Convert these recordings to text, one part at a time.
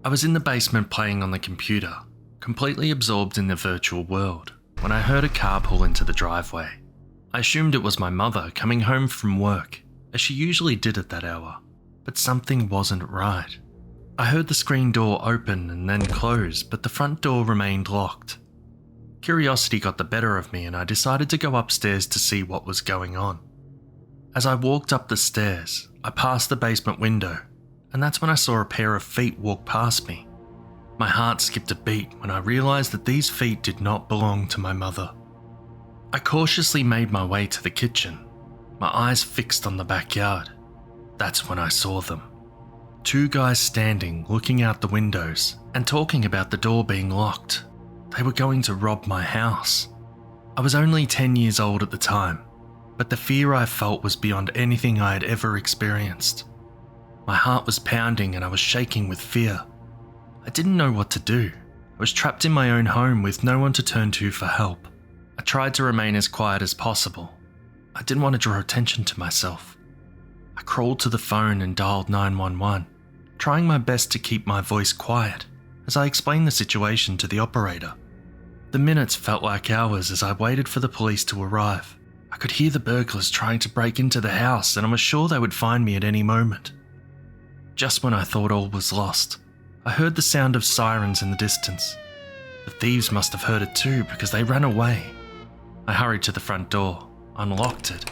I was in the basement playing on the computer, completely absorbed in the virtual world, when I heard a car pull into the driveway. I assumed it was my mother coming home from work, as she usually did at that hour, but something wasn't right. I heard the screen door open and then close, but the front door remained locked. Curiosity got the better of me and I decided to go upstairs to see what was going on. As I walked up the stairs, I passed the basement window, and that's when I saw a pair of feet walk past me. My heart skipped a beat when I realised that these feet did not belong to my mother. I cautiously made my way to the kitchen, my eyes fixed on the backyard. That's when I saw them. Two guys standing, looking out the windows and talking about the door being locked. They were going to rob my house. I was only 10 years old at the time, but the fear I felt was beyond anything I had ever experienced. My heart was pounding and I was shaking with fear. I didn't know what to do. I was trapped in my own home with no one to turn to for help. I tried to remain as quiet as possible. I didn't want to draw attention to myself. I crawled to the phone and dialed 911, trying my best to keep my voice quiet as I explained the situation to the operator. The minutes felt like hours as I waited for the police to arrive. I could hear the burglars trying to break into the house and I was sure they would find me at any moment. Just when I thought all was lost, I heard the sound of sirens in the distance. The thieves must have heard it too because they ran away. I hurried to the front door, unlocked it,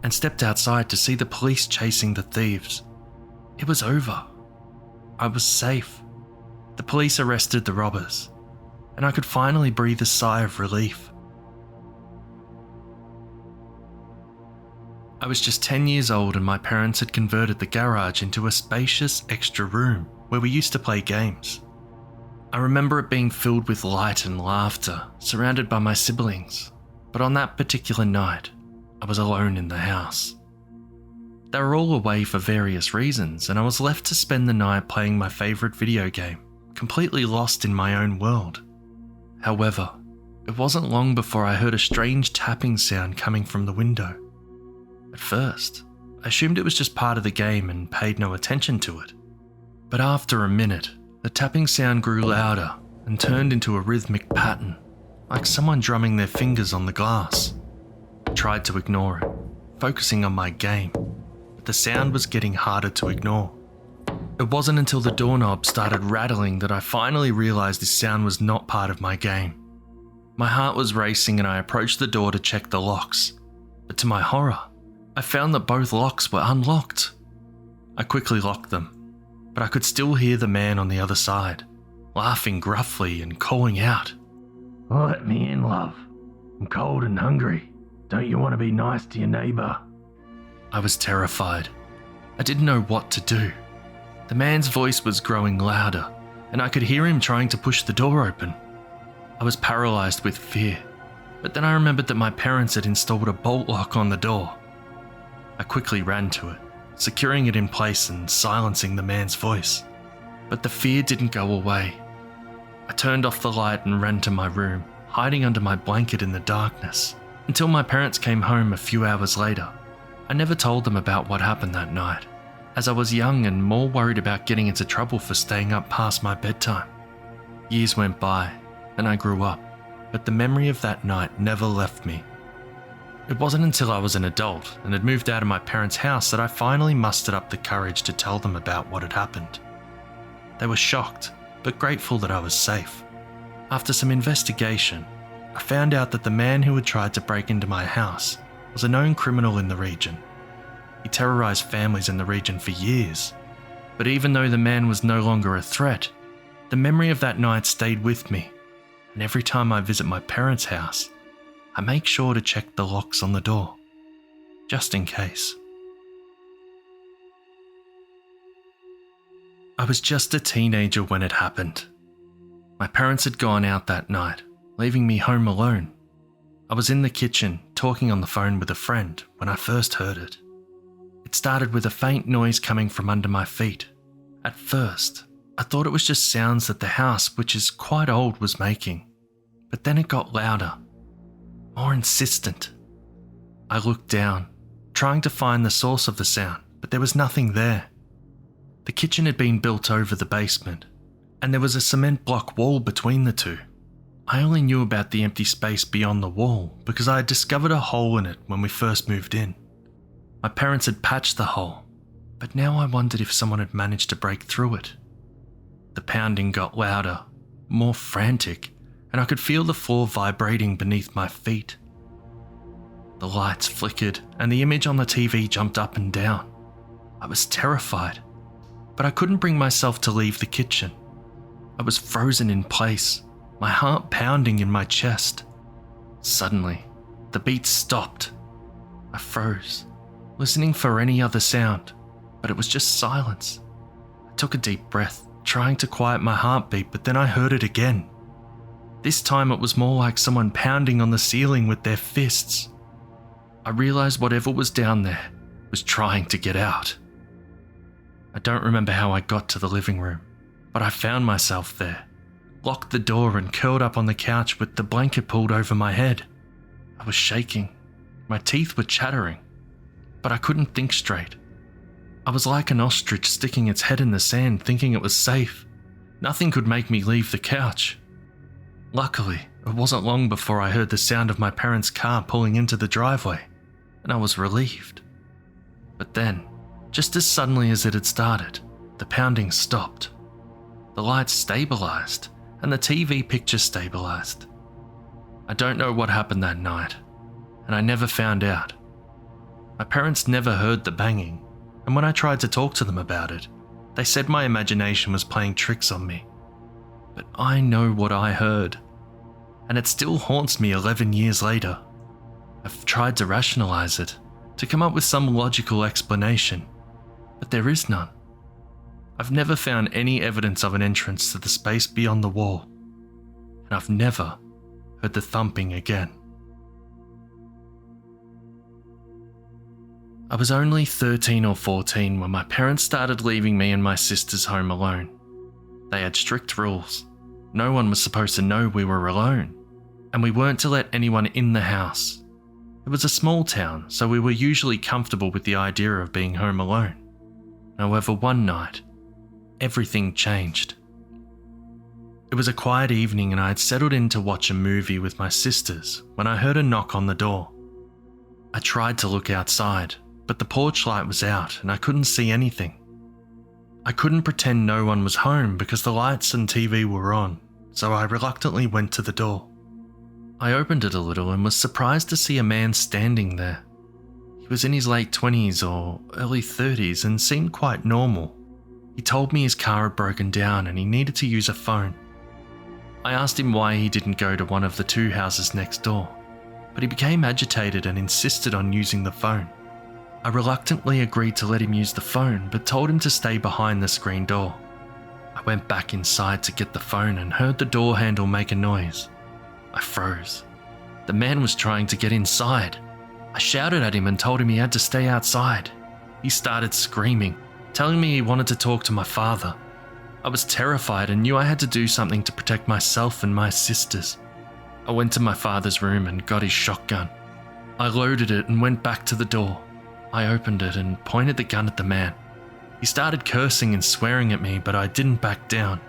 and stepped outside to see the police chasing the thieves. It was over. I was safe. The police arrested the robbers, and I could finally breathe a sigh of relief. I was just 10 years old and my parents had converted the garage into a spacious extra room where we used to play games. I remember it being filled with light and laughter, surrounded by my siblings, but on that particular night, I was alone in the house. They were all away for various reasons and I was left to spend the night playing my favourite video game, completely lost in my own world. However, it wasn't long before I heard a strange tapping sound coming from the window. At first, I assumed it was just part of the game and paid no attention to it. But after a minute, the tapping sound grew louder and turned into a rhythmic pattern, like someone drumming their fingers on the glass. I tried to ignore it, focusing on my game, but the sound was getting harder to ignore. It wasn't until the doorknob started rattling that I finally realised this sound was not part of my game. My heart was racing and I approached the door to check the locks, but to my horror, I found that both locks were unlocked. I quickly locked them, but I could still hear the man on the other side, laughing gruffly and calling out, "Let me in, love. I'm cold and hungry. Don't you want to be nice to your neighbour?" I was terrified. I didn't know what to do. The man's voice was growing louder, and I could hear him trying to push the door open. I was paralysed with fear, but then I remembered that my parents had installed a bolt lock on the door. I quickly ran to it, securing it in place and silencing the man's voice. But the fear didn't go away. I turned off the light and ran to my room, hiding under my blanket in the darkness, until my parents came home a few hours later. I never told them about what happened that night, as I was young and more worried about getting into trouble for staying up past my bedtime. Years went by, and I grew up, but the memory of that night never left me. It wasn't until I was an adult and had moved out of my parents' house that I finally mustered up the courage to tell them about what had happened. They were shocked, but grateful that I was safe. After some investigation, I found out that the man who had tried to break into my house was a known criminal in the region. He terrorised families in the region for years, but even though the man was no longer a threat, the memory of that night stayed with me, and every time I visit my parents' house, I make sure to check the locks on the door, just in case. I was just a teenager when it happened. My parents had gone out that night, leaving me home alone. I was in the kitchen, talking on the phone with a friend when I first heard it. It started with a faint noise coming from under my feet. At first, I thought it was just sounds that the house, which is quite old, was making. But then it got louder, more insistent. I looked down, trying to find the source of the sound, but there was nothing there. The kitchen had been built over the basement, and there was a cement block wall between the two. I only knew about the empty space beyond the wall because I had discovered a hole in it when we first moved in. My parents had patched the hole, but now I wondered if someone had managed to break through it. The pounding got louder, more frantic, and I could feel the floor vibrating beneath my feet. The lights flickered and the image on the TV jumped up and down. I was terrified, but I couldn't bring myself to leave the kitchen. I was frozen in place, my heart pounding in my chest. Suddenly, the beat stopped. I froze, listening for any other sound, but it was just silence. I took a deep breath, trying to quiet my heartbeat, but then I heard it again. This time it was more like someone pounding on the ceiling with their fists. I realized whatever was down there was trying to get out. I don't remember how I got to the living room, but I found myself there, locked the door and curled up on the couch with the blanket pulled over my head. I was shaking. My teeth were chattering, but I couldn't think straight. I was like an ostrich sticking its head in the sand thinking it was safe. Nothing could make me leave the couch. Luckily, it wasn't long before I heard the sound of my parents' car pulling into the driveway, and I was relieved. But then, just as suddenly as it had started, the pounding stopped. The lights stabilized, and the TV picture stabilized. I don't know what happened that night, and I never found out. My parents never heard the banging, and when I tried to talk to them about it, they said my imagination was playing tricks on me. But I know what I heard, and it still haunts me 11 years later. I've tried to rationalize it, to come up with some logical explanation, but there is none. I've never found any evidence of an entrance to the space beyond the wall, and I've never heard the thumping again. I was only 13 or 14 when my parents started leaving me and my sisters home alone. They had strict rules. No one was supposed to know we were alone, and we weren't to let anyone in the house. It was a small town, so we were usually comfortable with the idea of being home alone. However, one night, everything changed. It was a quiet evening and I had settled in to watch a movie with my sisters when I heard a knock on the door. I tried to look outside, but the porch light was out and I couldn't see anything. I couldn't pretend no one was home because the lights and TV were on, so I reluctantly went to the door. I opened it a little and was surprised to see a man standing there. He was in his late 20s or early 30s and seemed quite normal. He told me his car had broken down and he needed to use a phone. I asked him why he didn't go to one of the two houses next door, but he became agitated and insisted on using the phone. I reluctantly agreed to let him use the phone, but told him to stay behind the screen door. I went back inside to get the phone and heard the door handle make a noise. I froze. The man was trying to get inside. I shouted at him and told him he had to stay outside. He started screaming, telling me he wanted to talk to my father. I was terrified and knew I had to do something to protect myself and my sisters. I went to my father's room and got his shotgun. I loaded it and went back to the door. I opened it and pointed the gun at the man. He started cursing and swearing at me, but I didn't back down.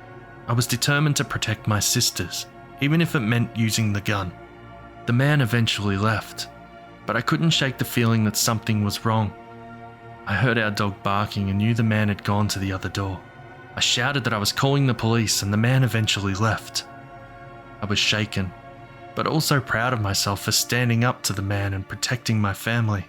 I was determined to protect my sisters, even if it meant using the gun. The man eventually left, but I couldn't shake the feeling that something was wrong. I heard our dog barking and knew the man had gone to the other door. I shouted that I was calling the police and the man eventually left. I was shaken, but also proud of myself for standing up to the man and protecting my family.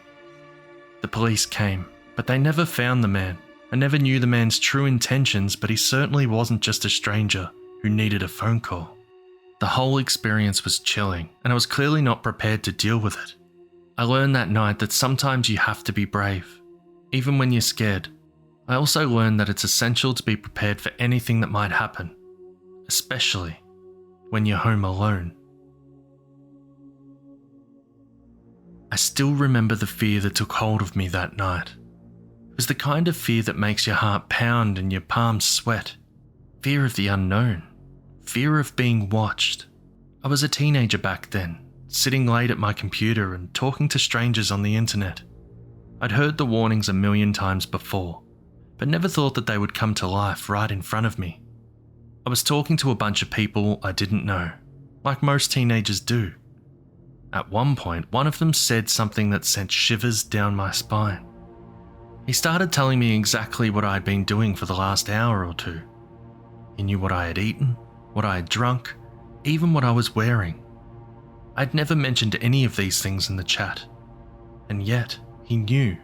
The police came, but they never found the man. I never knew the man's true intentions, but he certainly wasn't just a stranger who needed a phone call. The whole experience was chilling, and I was clearly not prepared to deal with it. I learned that night that sometimes you have to be brave, even when you're scared. I also learned that it's essential to be prepared for anything that might happen, especially when you're home alone. I still remember the fear that took hold of me that night. It was the kind of fear that makes your heart pound and your palms sweat. Fear of the unknown. Fear of being watched. I was a teenager back then, sitting late at my computer and talking to strangers on the internet. I'd heard the warnings a million times before, but never thought that they would come to life right in front of me. I was talking to a bunch of people I didn't know, like most teenagers do. At one point, one of them said something that sent shivers down my spine. He started telling me exactly what I'd been doing for the last hour or two. He knew what I had eaten, what I had drunk, even what I was wearing. I'd never mentioned any of these things in the chat, and yet he knew.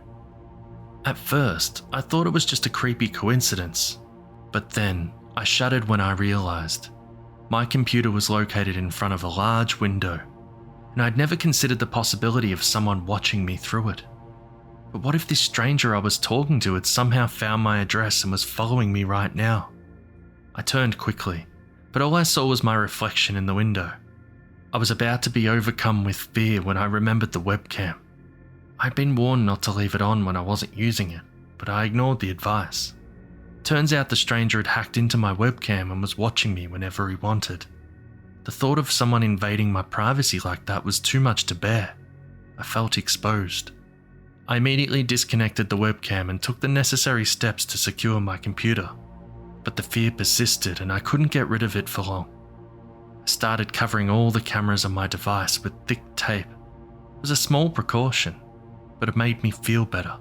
At first, I thought it was just a creepy coincidence, but then I shuddered when I realised my computer was located in front of a large window, and I'd never considered the possibility of someone watching me through it. But what if this stranger I was talking to had somehow found my address and was following me right now? I turned quickly, but all I saw was my reflection in the window. I was about to be overcome with fear when I remembered the webcam. I'd been warned not to leave it on when I wasn't using it, but I ignored the advice. Turns out the stranger had hacked into my webcam and was watching me whenever he wanted. The thought of someone invading my privacy like that was too much to bear. I felt exposed. I immediately disconnected the webcam and took the necessary steps to secure my computer. But the fear persisted and I couldn't get rid of it for long. I started covering all the cameras on my device with thick tape. It was a small precaution, but it made me feel better,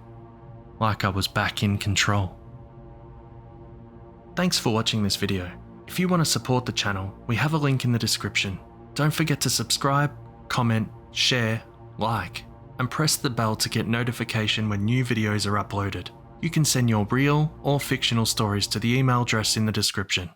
like I was back in control. Thanks for watching this video. If you want to support the channel, we have a link in the description. Don't forget to subscribe, comment, share, like, and press the bell to get notification when new videos are uploaded. You can send your real or fictional stories to the email address in the description.